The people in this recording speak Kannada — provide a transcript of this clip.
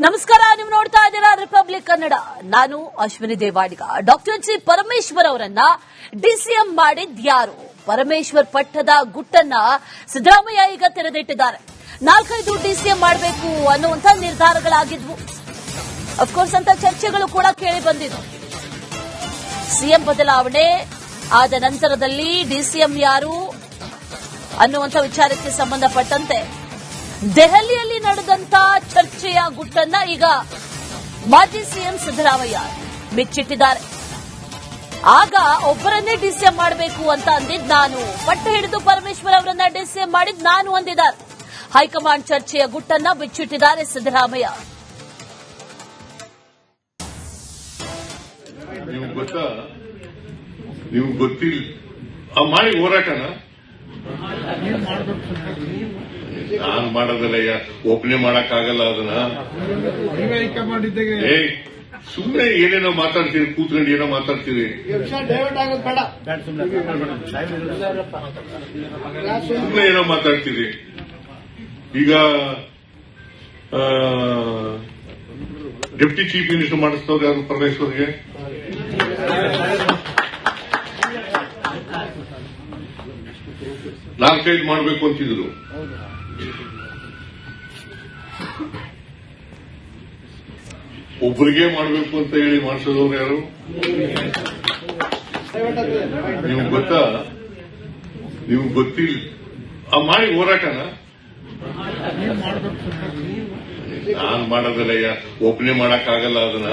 ನಮಸ್ಕಾರ, ನೀವು ನೋಡ್ತಾ ಇದ್ದೀರಾ ರಿಪಬ್ಲಿಕ್ ಕನ್ನಡ. ನಾನು ಅಶ್ವಿನಿ ದೇವಾಡಿಗ. ಡಾಕ್ಟರ್ ಜಿ ಪರಮೇಶ್ವರ್ ಅವರನ್ನ ಡಿಸಿಎಂ ಮಾಡಿದ್ಯಾರು? ಪರಮೇಶ್ವರ್ ಪಟ್ಟದ ಗುಟ್ಟನ್ನ ಸಿದ್ದರಾಮಯ್ಯ ಈಗ ತೆರೆದಿಟ್ಟಿದ್ದಾರೆ. 4-5 ಡಿಸಿಎಂ ಮಾಡಬೇಕು ಅನ್ನುವಂತ ನಿರ್ಧಾರಗಳಾಗಿದ್ವು. ಅಫ್ಕೋರ್ಸ್ ಅಂತ ಚರ್ಚೆಗಳು ಕೂಡ ಕೇಳಿ ಬಂದಿದ್ವು. ಸಿಎಂ ಬದಲಾವಣೆ ಆದ ನಂತರದಲ್ಲಿ ಡಿಸಿಎಂ ಯಾರು ಅನ್ನುವಂಥ ವಿಚಾರಕ್ಕೆ ಸಂಬಂಧಪಟ್ಟಂತೆ ದೆಹಲಿಯಲ್ಲಿ ನಡೆದಂತ ಚರ್ಚೆಯ ಗುಟ್ಟನ್ನ ಈಗ ಮಾಜಿ ಸಿಎಂ ಸಿದ್ದರಾಮಯ್ಯ ಬಿಚ್ಚಿಟ್ಟಿದ್ದಾರೆ. ಆಗ ಒಬ್ಬರನ್ನೇ ಡಿಸಿಎಂ ಮಾಡಬೇಕು ಅಂತ ಅಂದಿದ್ ನಾನು, ಪಟ್ಟ ಹಿಡಿದು ಪರಮೇಶ್ವರ್ ಅವರನ್ನ ಡಿಸಿಎಂ ಮಾಡಿದ್ ನಾನು ಅಂದಿದ್ದಾರೆ. ಹೈಕಮಾಂಡ್ ಚರ್ಚೆಯ ಗುಟ್ಟನ್ನ ಬಿಚ್ಚಿಟ್ಟಿದ್ದಾರೆ ಸಿದ್ದರಾಮಯ್ಯ. ನೀವು ಗೊತ್ತಿಲ್ಲ ಮಾಡಿ ಹೋರಾಟನ ನಾನ್ ಮಾಡೋದಲ್ಲ, ಒಬ್ಬನೇ ಮಾಡಕ್ಕಾಗಲ್ಲ ಅದನ್ನ. ಸುಮ್ಮನೆ ಏನೇನೋ ಮಾತಾಡ್ತೀರಿ, ಕೂತ್ಕೊಂಡು ಏನೋ ಮಾತಾಡ್ತೀರಿ, ಸುಮ್ಮನೆ ಏನೋ ಮಾತಾಡ್ತೀರಿ. ಈಗ ಡೆಪ್ಟಿ ಚೀಫ್ ಮಿನಿಸ್ಟರ್ ಮಾಡಿಸ್ತವ್ರು ಯಾರು? ಪರಮೇಶ್ವರ್ಗೆ. ನಾಲ್ಕೈದು ಮಾಡಬೇಕು ಅಂತಿದ್ರು. ಒಬ್ಬರಿಗೆ ಮಾಡಬೇಕು ಅಂತ ಹೇಳಿ ಮಾಡಿಸೋದವ್ರು ಯಾರು? ನೀವು ಗೊತ್ತಿಲ್ಲ ಮಾಡಿ ಹೋರಾಟನ ನಾನ್ ಮಾಡೋದಲ್ಲ, ಒಬ್ಬನೇ ಮಾಡಕ್ಕಾಗಲ್ಲ ಅದನ್ನ.